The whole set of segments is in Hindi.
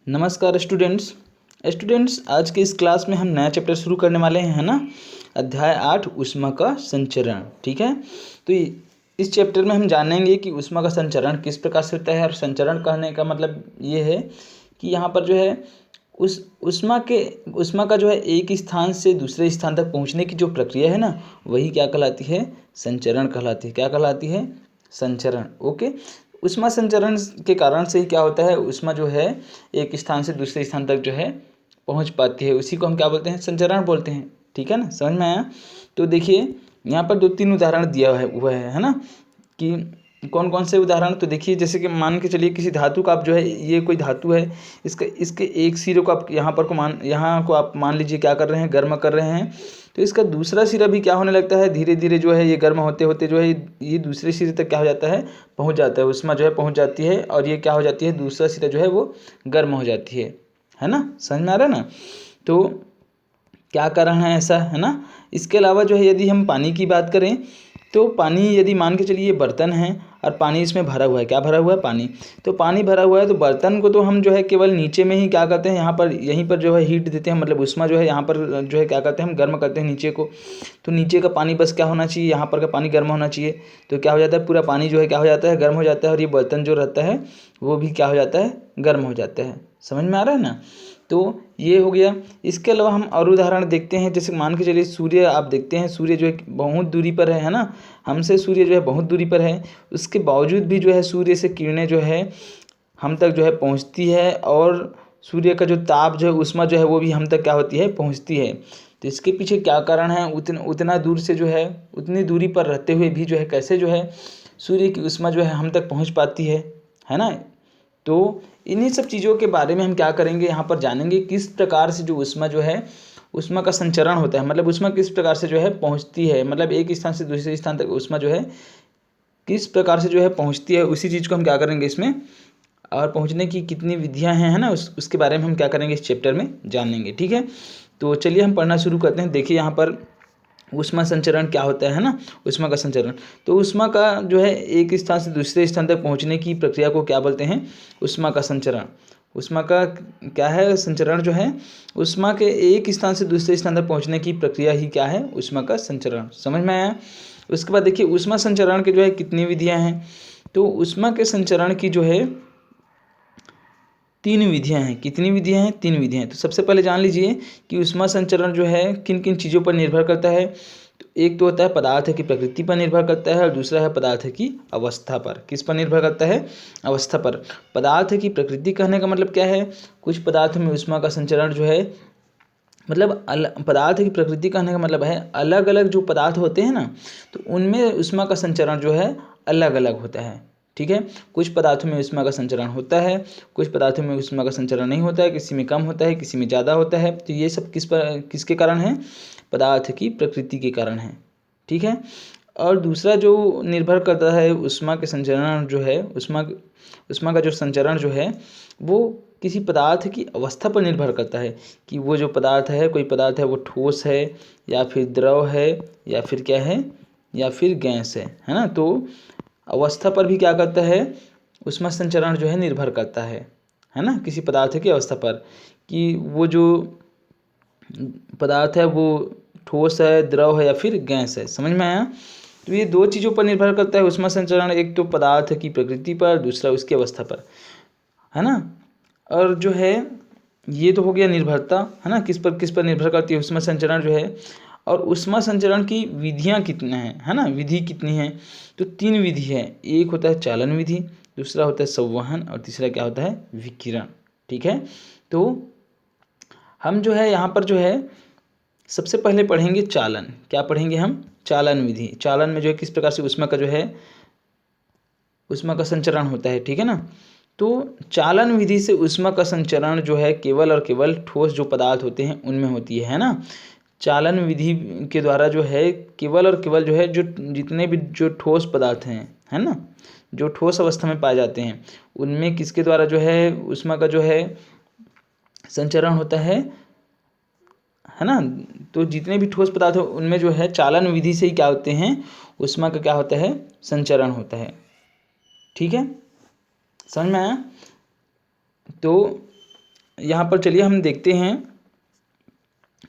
नमस्कार स्टूडेंट्स। आज के इस क्लास में हम नया चैप्टर शुरू करने वाले हैं, है ना। अध्याय 8 ऊष्मा का संचरण। ठीक है, तो इस चैप्टर में हम जानेंगे कि ऊष्मा का संचरण किस प्रकार से होता है। और संचरण कहने का मतलब ये है कि यहाँ पर जो है उस ऊष्मा का जो है एक स्थान से दूसरे स्थान तक पहुँचने की जो प्रक्रिया है ना, वही क्या कहलाती है, संचरण कहलाती है। क्या कहलाती है, संचरण। ओके, ऊष्मा संचरण के कारण से ही क्या होता है, ऊष्मा जो है एक स्थान से दूसरे स्थान तक जो है पहुंच पाती है। उसी को हम क्या बोलते हैं, संचरण बोलते हैं। ठीक है ना, समझ में आया। तो देखिए यहाँ पर 2-3 उदाहरण दिया हुआ है ना, कि कौन कौन से उदाहरण। तो देखिए जैसे कि मान के चलिए किसी धातु का आप जो है, ये कोई धातु है, इसके एक सिरे को आप यहाँ को आप मान लीजिए क्या कर रहे हैं, गर्म कर रहे हैं। तो इसका दूसरा सिरा भी क्या होने लगता है, धीरे धीरे जो है ये गर्म होते होते जो है ये दूसरे सिरे तक क्या हो जाता है, पहुंच जाता है। ऊष्मा जो है पहुंच जाती है और ये क्या हो जाती है, दूसरा सिरा जो है वो गर्म हो जाती है ना। समझ में आ रहा है ना। तो क्या कारण है ऐसा, है ना। इसके अलावा जो है यदि हम पानी की बात करें, तो पानी यदि मान के चलिए ये बर्तन है और पानी इसमें भरा हुआ है। क्या भरा हुआ है, पानी। तो पानी भरा हुआ है तो बर्तन को तो हम जो है केवल नीचे में ही क्या करते हैं, यहीं पर जो है हीट देते हैं, मतलब ऊष्मा जो है यहाँ पर जो है क्या करते हैं, हम गर्म करते हैं नीचे को। तो नीचे का पानी बस क्या होना चाहिए, यहाँ पर का पानी गर्म होना चाहिए। तो क्या हो जाता है, पूरा पानी जो है क्या हो जाता है, गर्म हो जाता है। और ये बर्तन जो रहता है वो भी क्या हो जाता है, गर्म हो जाता है। समझ में आ रहा है ना। तो ये हो गया। इसके अलावा हम और उदाहरण देखते हैं। जैसे मान के चलिए सूर्य, आप देखते हैं सूर्य जो है बहुत दूरी पर है ना, हमसे सूर्य जो है बहुत दूरी पर है। उसके बावजूद भी जो है सूर्य से किरणें जो है हम तक जो है पहुंचती है, और सूर्य का जो ताप जो है, ऊष्मा जो है वो भी हम तक क्या होती है, पहुंचती है। तो इसके पीछे क्या कारण है, उतना दूर से जो है, उतनी दूरी पर रहते हुए भी जो है कैसे जो है सूर्य की ऊष्मा जो है हम तक पहुँच पाती है ना। तो इन्हीं सब चीज़ों के बारे में हम क्या करेंगे, यहाँ पर जानेंगे किस प्रकार से जो ऊष्मा जो है, ऊष्मा का संचरण होता है। मतलब ऊष्मा किस प्रकार से जो है पहुँचती है, मतलब एक स्थान से दूसरे स्थान तक ऊष्मा जो है किस प्रकार से जो है पहुँचती है, उसी चीज़ को हम क्या करेंगे इसमें। और पहुँचने की कितनी विधियाँ हैं, है ना, उसके बारे में हम क्या करेंगे, इस चैप्टर में जानेंगे। ठीक है, तो चलिए हम पढ़ना शुरू करते हैं। देखिए यहाँ पर ऊष्मा संचरण क्या होता है ना, ऊष्मा का संचरण। तो ऊष्मा का जो है एक स्थान से दूसरे स्थान तक पहुंचने की प्रक्रिया को क्या बोलते हैं, ऊष्मा का संचरण। ऊष्मा का क्या है, संचरण जो है, ऊष्मा के एक स्थान से दूसरे स्थान तक पहुंचने की प्रक्रिया ही क्या है, ऊष्मा का संचरण। समझ में आया। उसके बाद देखिए ऊष्मा संचरण के जो है कितनी विधियाँ हैं। तो ऊष्मा के संचरण की जो है 3 विधियाँ हैं। कितनी विधियाँ हैं, 3 विधियाँ हैं। तो सबसे पहले जान लीजिए कि ऊष्मा संचरण जो है किन किन चीज़ों पर निर्भर करता है। तो एक तो होता है पदार्थ की प्रकृति पर निर्भर करता है, और दूसरा है पदार्थ की अवस्था पर। किस पर निर्भर करता है, अवस्था पर। पदार्थ की प्रकृति कहने का मतलब क्या है, कुछ पदार्थों में ऊष्मा का संचरण जो है, मतलब पदार्थ की प्रकृति कहने का मतलब है अलग अलग जो पदार्थ होते हैं ना, तो उनमें ऊष्मा का संचरण जो है अलग अलग होता है। ठीक है, कुछ पदार्थों में ऊष्मा का संचरण होता है, कुछ पदार्थों में ऊष्मा का संचरण नहीं होता है, किसी में कम होता है, किसी में ज़्यादा होता है। तो ये सब किसके कारण है, पदार्थ की प्रकृति के कारण है। ठीक है, और दूसरा जो निर्भर करता है ऊष्मा के संचरण जो है, ऊष्मा का जो संचरण जो है वो किसी पदार्थ की अवस्था पर निर्भर करता है, कि वो जो पदार्थ है, कोई पदार्थ है वो ठोस है या फिर द्रव है या फिर क्या है, या फिर गैस है ना। तो अवस्था पर भी क्या करता है, ऊष्मा संचरण जो है निर्भर करता है ना, किसी पदार्थ की अवस्था पर, कि वो जो पदार्थ है वो ठोस है, द्रव है या फिर गैस है। समझ में आया। तो ये 2 चीज़ों पर निर्भर करता है ऊष्मा संचरण, एक तो पदार्थ की प्रकृति पर, दूसरा उसकी अवस्था पर, है ना। और जो है ये तो हो गया निर्भरता, है ना, किस पर निर्भर करती है ऊष्मा संचरण जो है। और ऊष्मा संचरण की विधियाँ कितने हैं, है ना, विधि कितनी है। तो 3 विधि है। एक होता है चालन विधि, दूसरा होता है संवहन, और तीसरा क्या होता है, विकिरण। ठीक है, तो हम जो है यहाँ पर जो है सबसे पहले पढ़ेंगे चालन। क्या पढ़ेंगे हम, चालन विधि। चालन में जो है किस प्रकार से ऊष्मा का जो है, ऊष्मा का संचरण होता है। ठीक है ना। तो चालन विधि से ऊष्मा का संचरण जो है केवल और केवल ठोस जो पदार्थ होते हैं उनमें होती है ना। चालन विधि के द्वारा जो है केवल और केवल जो है जो जितने भी जो ठोस पदार्थ हैं, है ना, जो ठोस अवस्था में पाए जाते हैं, उनमें किसके द्वारा जो है ऊष्मा का जो है संचरण होता है ना। तो जितने भी ठोस पदार्थ हो उनमें जो है चालन विधि से ही क्या होते हैं, ऊष्मा का क्या होता है, संचरण होता है। ठीक है, समझ में आया। तो यहाँ पर चलिए हम देखते हैं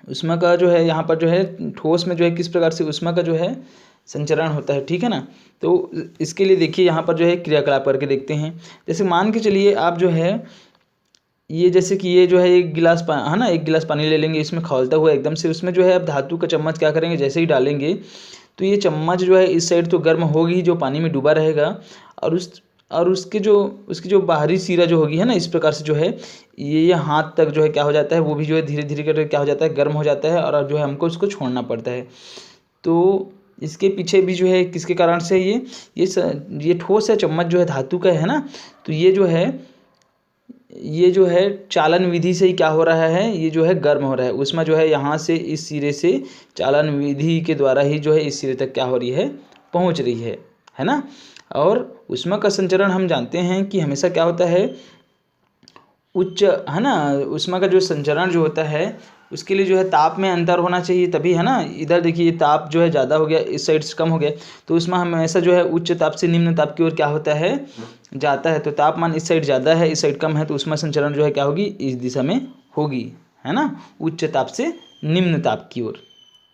ऊष्मा का जो है यहाँ पर जो है ठोस में जो है किस प्रकार से ऊष्मा का जो है संचरण होता है, ठीक है ना। तो इसके लिए देखिए यहाँ पर जो है क्रियाकलाप करके देखते हैं। जैसे मान के चलिए आप जो है ये जैसे कि ये जो है एक गिलास है ना, एक गिलास पानी ले लेंगे, इसमें खौलता हुआ एकदम से उसमें जो है अब धातु का चम्मच क्या करेंगे, जैसे ही डालेंगे तो ये चम्मच जो है इस साइड तो गर्म होगी, जो पानी में डूबा रहेगा, और उसकी जो बाहरी सिरा जो होगी है ना, इस प्रकार से जो है ये हाथ तक जो है क्या हो जाता है, वो भी जो है धीरे धीरे करके क्या हो जाता है, गर्म हो जाता है, और जो है हमको उसको छोड़ना पड़ता है। तो इसके पीछे भी जो है किसके कारण से ये ठोस है, चम्मच जो है धातु का है ना, तो ये जो है चालन विधि से ही क्या हो रहा है, ये जो है गर्म हो रहा है। उसमें जो है यहाँ से इस सिरे से चालन विधि के द्वारा ही जो है इस सिरे तक क्या हो रही है, पहुँच रही है ना। और ऊष्मा का संचरण हम जानते हैं कि हमेशा क्या होता है, उच्च है ना, ऊष्मा का जो संचरण जो होता है उसके लिए जो है ताप में अंतर होना चाहिए तभी, है ना। इधर देखिए ये ताप जो है ज़्यादा हो गया, इस साइड से कम हो गया, तो उसमें हमेशा जो है उच्च ताप से निम्न ताप की ओर क्या होता है, जाता है। तो तापमान इस साइड ज़्यादा है, इस साइड कम है, तो ऊष्मा संचरण जो है क्या होगी, इस दिशा में होगी, है ना, उच्च ताप से निम्न ताप की ओर।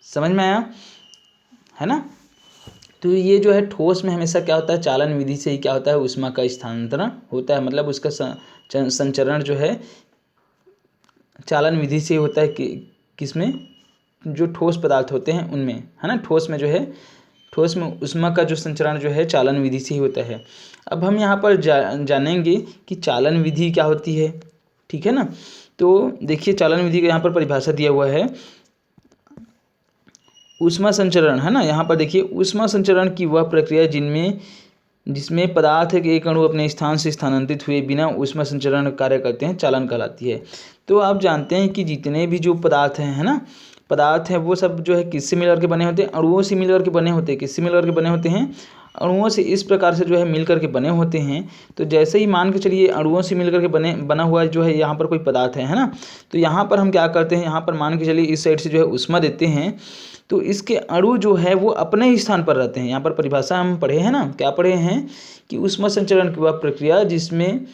समझ में आया, है ना। तो ये जो है ठोस में हमेशा क्या होता है, चालन विधि से ही क्या होता है, ऊष्मा का स्थानांतरण होता है, मतलब उसका संचरण जो है चालन विधि से होता है। किसमें, जो ठोस पदार्थ होते हैं उनमें, है ना। ठोस में ऊष्मा का जो संचरण जो है चालन विधि से ही होता है। अब हम यहाँ पर जानेंगे कि चालन विधि क्या होती है, ठीक है ना। तो देखिए चालन विधि का यहाँ पर परिभाषा दिया हुआ है, ऊष्मा संचरण, है ना। यहाँ पर देखिए ऊष्मा संचरण की वह प्रक्रिया जिसमें पदार्थ के एक अणु अपने स्थान से स्थानांतरित हुए बिना ऊष्मा संचरण कार्य करते हैं, चालन कहलाती है। तो आप जानते हैं कि जितने भी जो पदार्थ हैं, है ना, पदार्थ हैं, वो सब जो है किससे मिलकर के बने होते हैं, अणुओं से मिलकर के बने होते हैं। किससे मिलकर के बने होते हैं, अणुओं से इस प्रकार से जो है मिलकर के बने होते हैं। तो जैसे ही मान के चलिए अणुओं से मिलकर के बना हुआ जो है यहाँ पर कोई पदार्थ है ना, तो यहाँ पर हम क्या करते हैं, यहाँ पर मान के चलिए इस साइड से जो है ऊष्मा देते हैं, तो इसके अणु जो है वो अपने ही स्थान पर रहते हैं। यहाँ पर परिभाषा हम पढ़े हैं ना, क्या पढ़े हैं कि ऊष्मा संचरण की वह प्रक्रिया जिसमें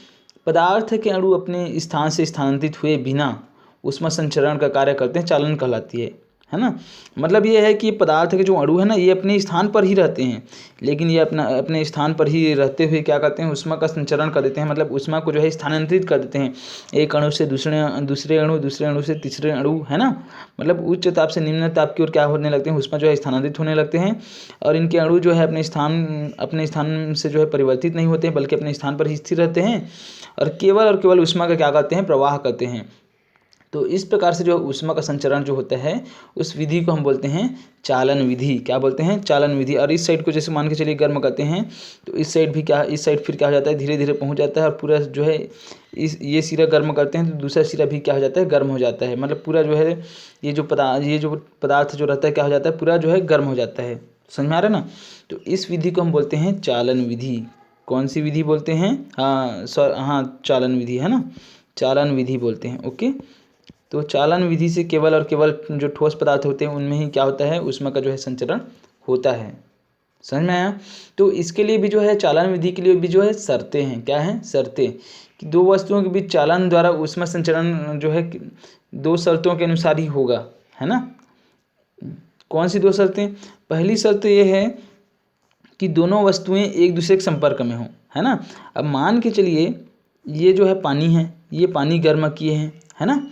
पदार्थ के अणु अपने स्थान से स्थानांतरित हुए बिना ऊष्मा संचरण का कार्य करते हैं, चालन कहलाती है ना। मतलब ये है कि पदार्थ के जो अणु है ना, ये अपने स्थान पर ही रहते हैं, लेकिन ये अपने स्थान पर ही रहते हुए क्या करते हैं, ऊष्मा का संचरण कर देते हैं, मतलब ऊष्मा को जो है स्थानांतरित कर देते हैं, एक अणु से दूसरे अणु से तीसरे अणु, है ना। मतलब उच्च ताप से निम्न ताप की ओर क्या होने लगते हैं, ऊष्मा जो है स्थानांतरित होने लगते हैं, और इनके अणु जो है अपने स्थान से जो है परिवर्तित नहीं होते हैं, बल्कि अपने स्थान पर ही स्थिर रहते हैं, और केवल ऊष्मा का क्या करते हैं, प्रवाह करते हैं। तो इस प्रकार से जो ऊष्मा का संचरण जो होता है, उस विधि को हम बोलते हैं चालन विधि। क्या बोलते हैं, चालन विधि। और इस साइड को जैसे मान के चलिए गर्म करते हैं, तो इस साइड फिर क्या हो जाता है, धीरे धीरे पहुंच जाता है, और पूरा जो है ये सिरा गर्म करते हैं तो दूसरा सिरा भी क्या हो जाता है, गर्म हो जाता है। मतलब पूरा जो है ये जो पदार्थ जो रहता है क्या हो जाता है, पूरा जो है गर्म हो जाता है। समझ में आ रहा है ना। तो इस विधि को हम बोलते हैं चालन विधि। कौन सी विधि बोलते हैं, हाँ चालन विधि, है ना, चालन विधि बोलते हैं। ओके। तो चालन विधि से केवल और केवल जो ठोस पदार्थ होते हैं उनमें ही क्या होता है, ऊष्मा का जो है संचरण होता है। समझ में आया। तो इसके लिए भी जो है चालन विधि के लिए भी जो है शर्तें हैं। क्या हैं, शर्तें, कि दो वस्तुओं के बीच चालन द्वारा ऊष्मा संचरण जो है दो शर्तों के अनुसार ही होगा, है ना। कौन सी दो शर्तें, पहली शर्त ये है कि दोनों वस्तुएं एक दूसरे के संपर्क में हों, है ना। अब मान के चलिए ये जो है पानी है, ये पानी गर्म किए हैं, है ना,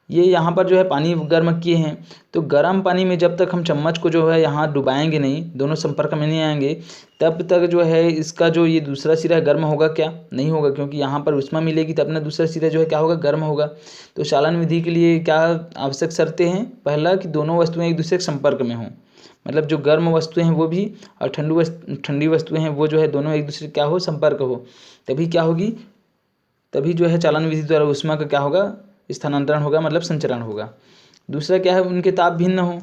ये यहाँ पर जो है पानी गर्म किए हैं, तो गर्म पानी में जब तक हम चम्मच को जो है यहाँ डुबाएंगे नहीं, दोनों संपर्क में नहीं आएंगे, तब तक जो है इसका जो ये दूसरा सिरा गर्म होगा क्या, नहीं होगा, क्योंकि यहाँ पर ऊष्मा मिलेगी तब ना दूसरा सिरा जो है क्या होगा, गर्म होगा। तो चालन विधि के लिए क्या आवश्यक शर्तें हैं, पहला कि दोनों वस्तुएं एक दूसरे के संपर्क में हों, मतलब जो गर्म वस्तुएं हैं वो भी और ठंडी वस्तुएं हैं वो जो है दोनों एक दूसरे क्या हो, संपर्क हो, तभी क्या होगी, तभी जो है चालन विधि द्वारा ऊष्मा का क्या होगा, स्थानांतरण होगा, मतलब संचरण होगा। दूसरा क्या है, उनके ताप भिन्न हो,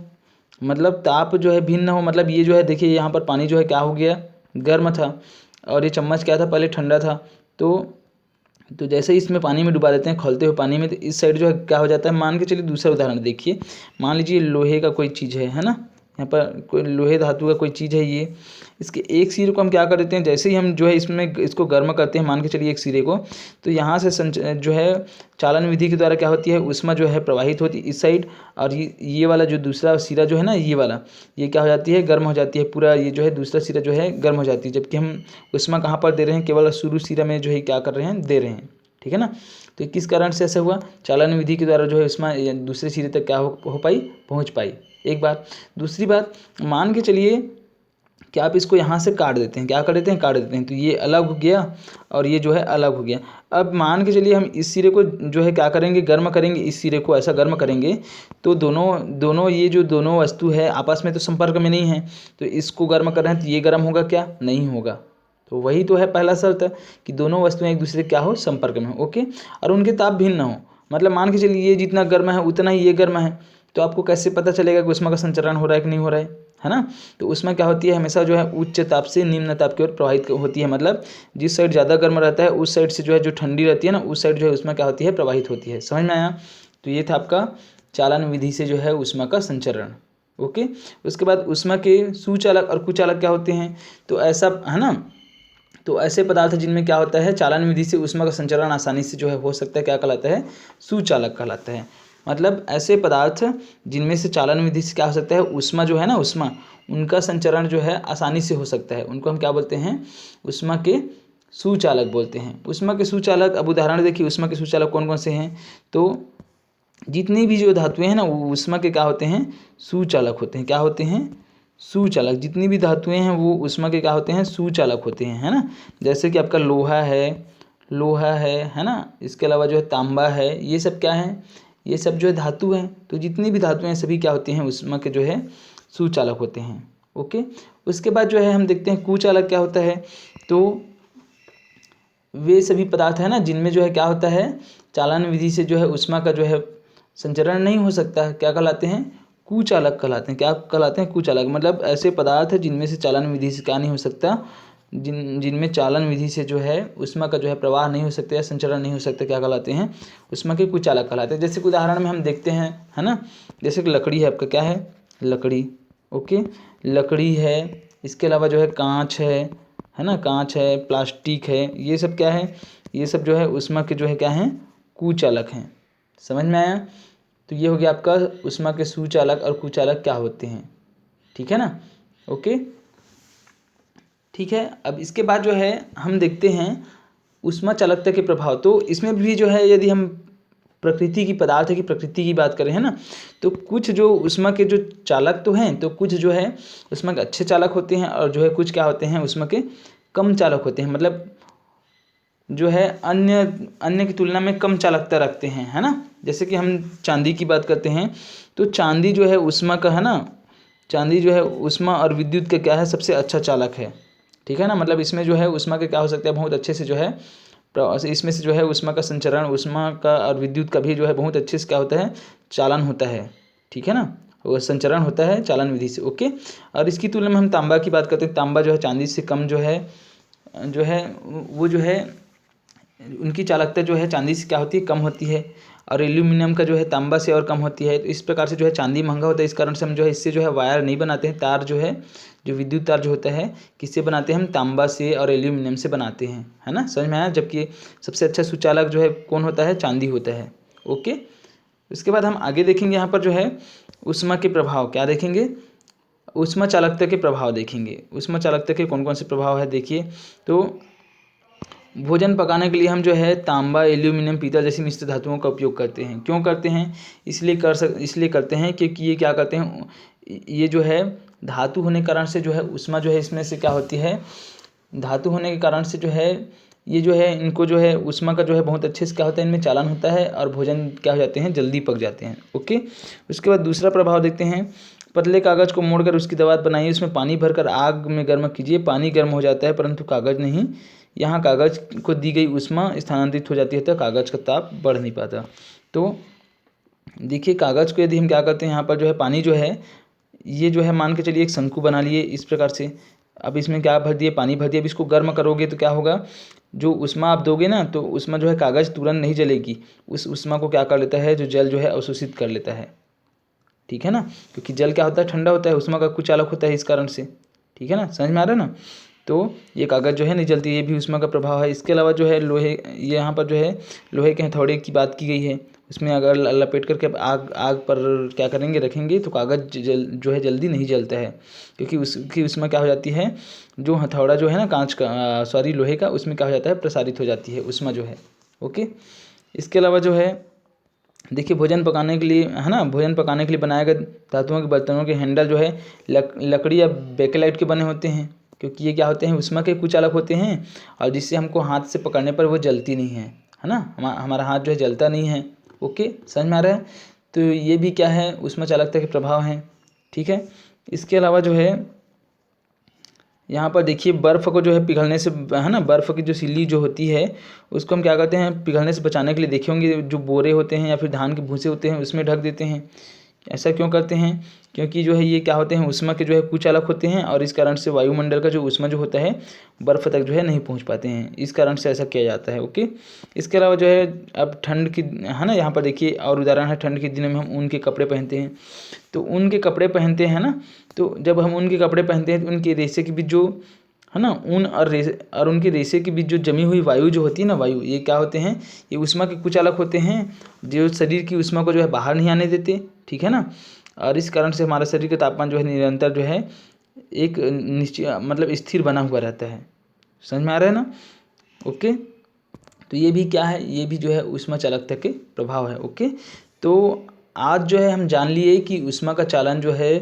मतलब ताप जो है भिन्न हो, मतलब ये जो है देखिए यहाँ पर पानी जो है क्या हो गया, गर्म था, और ये चम्मच क्या था, पहले ठंडा था। तो जैसे ही इसमें पानी में डुबा देते हैं, खौलते हुए पानी में, तो इस साइड जो है क्या हो जाता है, मान के चलिए दूसरा उदाहरण देखिए, मान लीजिए लोहे का कोई चीज़ है ना, यहाँ पर कोई लोहे धातु का कोई चीज़ है ये। इसके एक सिरे को हम क्या कर देते हैं, जैसे ही हम जो है इसमें इसको गर्म करते हैं, मान के चलिए एक सिरे को, तो यहाँ से जो है चालन विधि के द्वारा क्या होती है, ऊष्मा जो है प्रवाहित होती है इस साइड, और ये वाला जो दूसरा सिरा जो है ना, ये वाला, ये क्या हो जाती है, गर्म हो जाती है पूरा, ये जो है दूसरा सिरा जो है गर्म हो जाती है। जबकि हम ऊष्मा कहाँ पर दे रहे हैं, केवल शुरू सिरा में जो है क्या कर रहे हैं, दे रहे हैं। ठीक है ना। तो किस कारण से ऐसा हुआ, चालन विधि के द्वारा जो है ऊष्मा दूसरे सिरे तक क्या हो पाई, पहुँच पाई। एक बात। दूसरी बात, मान के चलिए कि आप इसको यहाँ से काट देते हैं, क्या कर देते हैं, काट देते हैं, तो ये अलग हो गया और ये जो है अलग हो गया। अब मान के चलिए हम इस सिरे को जो है क्या करेंगे, गर्म करेंगे, इस सिरे को ऐसा गर्म करेंगे तो दोनों ये जो दोनों वस्तु है आपस में तो संपर्क में नहीं है, तो इसको गर्म कर रहे हैं तो ये गर्म होगा क्या, नहीं होगा। तो वही तो है पहला शर्त कि दोनों वस्तुएं एक दूसरे क्या हो, संपर्क में हो। ओके। और उनके ताप भिन्न हो, मतलब मान के चलिए ये जितना गर्म है उतना ही ये गर्म है, तो आपको कैसे पता चलेगा कि ऊष्मा का संचरण हो रहा है कि नहीं हो रहा है ना। तो उसमें क्या होती है, हमेशा जो है उच्च ताप से निम्न ताप की ओर प्रवाहित होती है, मतलब जिस साइड ज़्यादा गर्म रहता है उस साइड से जो है जो ठंडी रहती है ना, उस साइड जो है उसमें क्या होती है, प्रवाहित होती है। समझ में आया। तो ये था आपका चालन विधि से जो है ऊष्मा का संचरण। ओके। उसके बाद ऊष्मा के सुचालक और कुचालक क्या होते हैं, तो ऐसा है ना, तो ऐसे पदार्थ जिनमें क्या होता है, चालन विधि से ऊष्मा का संचरण आसानी से जो है हो सकता है, क्या कहलाता है, सुचालक कहलाता है। मतलब ऐसे पदार्थ जिनमें से चालन विधि से क्या हो सकता है, ऊष्मा जो है ना, ऊष्मा उनका संचरण जो है आसानी से हो सकता है, उनको हम क्या बोलते हैं, ऊष्मा के सुचालक बोलते हैं। ऊष्मा के सुचालक, अब उदाहरण देखिए ऊष्मा के सुचालक कौन कौन से हैं, तो जितनी भी जो धातुएं हैं ना वो ऊष्मा के क्या होते हैं, सुचालक होते हैं। क्या होते हैं, सुचालक। जितनी भी धातुएं हैं वो ऊष्मा के क्या होते हैं, सुचालक होते हैं, है ना। जैसे कि आपका लोहा है ना। इसके अलावा जो है तांबा है, ये सब क्या है, ये सब जो है धातु हैं। तो जितनी भी धातुएं हैं सभी क्या होती हैं, ऊष्मा के जो है सुचालक होते हैं। ओके। उसके बाद जो है हम देखते हैं कुचालक क्या होता है, तो वे सभी पदार्थ है ना जिनमें जो है क्या होता है, चालन विधि से जो है ऊष्मा का जो है संचरण नहीं हो सकता, क्या कहलाते हैं, कुचालक कहलाते हैं। क्या कहलाते हैं, कुचालक। मतलब ऐसे पदार्थ है जिनमें से चालन विधि से क्या नहीं हो सकता, जिनमें चालन विधि से जो है ऊष्मा का जो है प्रवाह नहीं हो सकता या संचरण नहीं हो सकता, क्या कहलाते हैं, ऊष्मा के कुचालक कहलाते हैं। जैसे कि उदाहरण में हम देखते हैं, है ना, जैसे कि लकड़ी है आपका, क्या है, लकड़ी। ओके। लकड़ी है, इसके अलावा जो है कांच है ना, कांच है, प्लास्टिक है, ये सब क्या है, ये सब जो है ऊष्मा के जो है क्या हैं, कुचालक हैं। समझ में आया। तो ये हो गया आपका ऊष्मा के सुचालक और कुचालक क्या होते हैं। ठीक है ना। ओके। ठीक है। अब इसके बाद जो है हम देखते हैं ऊष्मा चालकता के प्रभाव। तो इसमें भी जो है यदि हम प्रकृति की पदार्थ की प्रकृति की बात करें, है ना, तो कुछ जो ऊष्मा के जो चालक तो हैं, तो कुछ जो है ऊष्मा के अच्छे चालक होते हैं और जो है कुछ क्या होते हैं, ऊष्मा के कम चालक होते हैं। मतलब जो है अन्य की तुलना में कम चालकता रखते हैं, है ना। जैसे कि हम चांदी की बात करते हैं, तो चांदी जो है ऊष्मा का, है ना, चांदी जो है ऊष्मा और विद्युत का क्या है, सबसे अच्छा चालक है। ठीक है ना। मतलब इसमें जो है ऊष्मा के क्या हो सकता है, बहुत अच्छे से जो है इसमें से जो है ऊष्मा का संचरण, ऊष्मा का और विद्युत का भी जो है बहुत अच्छे से क्या होता है, चालन होता है। ठीक है ना। वो संचरण होता है चालन विधि से। ओके। और इसकी तुलना में हम तांबा की बात करते हैं, तांबा जो है चांदी से कम जो है वो जो है उनकी चालकता जो है चांदी से क्या होती है, कम होती है। और एल्यूमिनियम का जो है तांबा से और कम होती है। तो इस प्रकार से जो है चांदी महंगा होता है, इस कारण से हम जो है इससे जो है वायर नहीं बनाते हैं, तार जो है, जो विद्युत तार जो होता है, किससे बनाते हैं, हम तांबा से और एल्यूमिनियम से बनाते हैं, है ना। समझ में आया। जबकि सबसे अच्छा सुचालक जो है कौन होता है, चांदी होता है। ओके। उसके बाद हम आगे देखेंगे, यहाँ पर जो है ऊष्मा के प्रभाव क्या देखेंगे, ऊष्मा चालकता के प्रभाव देखेंगे। ऊष्मा चालकता के कौन कौन से प्रभाव है देखिए। तो भोजन पकाने के लिए हम जो है तांबा, एल्यूमिनियम, पीतल जैसी मिश्र धातुओं का उपयोग करते हैं। क्यों करते हैं, इसलिए करते हैं क्योंकि ये क्या करते हैं, ये जो है धातु होने के कारण से जो है ऊष्मा जो है इसमें से क्या होती है, धातु होने के कारण से जो है ये जो है इनको जो है ऊष्मा का जो है बहुत अच्छे से क्या होता है, इनमें चालन होता है और भोजन क्या हो जाते हैं, जल्दी पक जाते हैं। ओके। उसके बाद दूसरा प्रभाव देखते हैं। पतले कागज़ को मोड़कर उसकी दवात बनाइए, उसमें पानी भरकर आग में गर्म कीजिए। पानी गर्म हो जाता है परंतु कागज़ नहीं। यहाँ कागज़ को दी गई ऊष्मा स्थानांतरित हो जाती है, तो कागज़ का ताप बढ़ नहीं पाता। तो देखिए कागज़ को यदि हम क्या करते हैं, यहाँ पर जो है पानी जो है, ये जो है मान के चलिए एक शंकु बना लिए इस प्रकार से। अब इसमें क्या भर दिए, पानी भर दिया। अब इसको गर्म करोगे तो क्या होगा, जो ऊष्मा आप दोगे ना, तो ऊष्मा जो है कागज़ तुरंत नहीं जलेगी, उस ऊष्मा को क्या कर लेता है, जो जल जो है अवशोषित कर लेता है। ठीक है ना, क्योंकि जल क्या होता है, ठंडा होता है, ऊष्मा का कुचालक होता है इस कारण से, ठीक है ना, समझ में आ रहा है ना। तो ये कागज़ जो है नहीं जलती, ये भी ऊष्मा का प्रभाव है। इसके अलावा जो है लोहे, ये यहाँ पर जो है लोहे के हथौड़े की बात की गई है, उसमें अगर लपेट करके आग आग पर क्या करेंगे, रखेंगे, तो कागज़ जो है जल्दी नहीं जलता है, क्योंकि उसकी ऊष्मा क्या हो जाती है, जो हथौड़ा जो है ना कांच का, सॉरी लोहे का, उसमें क्या हो जाता है, प्रसारित हो जाती है ऊष्मा जो है। ओके, इसके अलावा जो है देखिए भोजन पकाने के लिए, है ना, भोजन पकाने के लिए बनाए गए धातुओं के बर्तनों के हैंडल जो है लकड़ी या बेकेलाइट के बने होते हैं, क्योंकि ये क्या होते हैं, ऊष्मा के कुचालक होते हैं, और जिससे हमको हाथ से पकड़ने पर वो जलती नहीं है ना, हमारा हाथ जो है जलता नहीं है। ओके, समझ में आ रहा है। तो ये भी क्या है, ऊष्मा चालकता के प्रभाव हैं, ठीक है। इसके अलावा जो है यहाँ पर देखिए बर्फ़ को जो है पिघलने से, है ना, बर्फ़ की जो सिल्ली जो होती है उसको हम क्या करते हैं, पिघलने से बचाने के लिए देखे होंगे, जो बोरे होते हैं या फिर धान के भूसे होते हैं उसमें ढक देते हैं। ऐसा क्यों करते हैं, क्योंकि जो है ये क्या होते हैं, ऊष्मा के जो है कुचालक होते हैं, और इस कारण से वायुमंडल का जो ऊष्मा जो होता है बर्फ़ तक जो है नहीं पहुँच पाते हैं, इस कारण से ऐसा किया जाता है। ओके, इसके अलावा जो है अब ठंड की, है ना, यहाँ पर देखिए और उदाहरण है, ठंड के दिनों में हम ऊन के कपड़े पहनते हैं, तो ऊन के कपड़े पहनते हैं ना, तो जब हम ऊन के कपड़े पहनते हैं तो उनके रेशे के बीच जो, है ना, ऊन और उनके रेशे के बीच जो जमी हुई वायु जो होती है ना, वायु, ये क्या होते हैं, ये ऊष्मा के कुचालक होते हैं, जो शरीर की ऊष्मा को जो है बाहर नहीं आने देते, ठीक है ना, और इस कारण से हमारा शरीर का तापमान जो है निरंतर जो है एक निश्चित, मतलब स्थिर बना हुआ रहता है। समझ में आ रहा है ना। ओके, तो ये भी क्या है, ये भी जो है ऊष्मा चालकता के प्रभाव है। ओके, तो आज जो है हम जान लिए कि ऊष्मा का चालन जो है,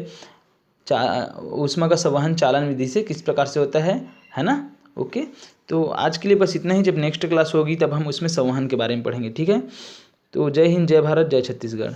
ऊष्मा का संवहन चालन विधि से किस प्रकार से होता है ना। ओके, तो आज के लिए बस इतना ही, जब नेक्स्ट क्लास होगी तब हम उसमें संवहन के बारे में पढ़ेंगे, ठीक है। तो जय हिंद, जय भारत, जय छत्तीसगढ़।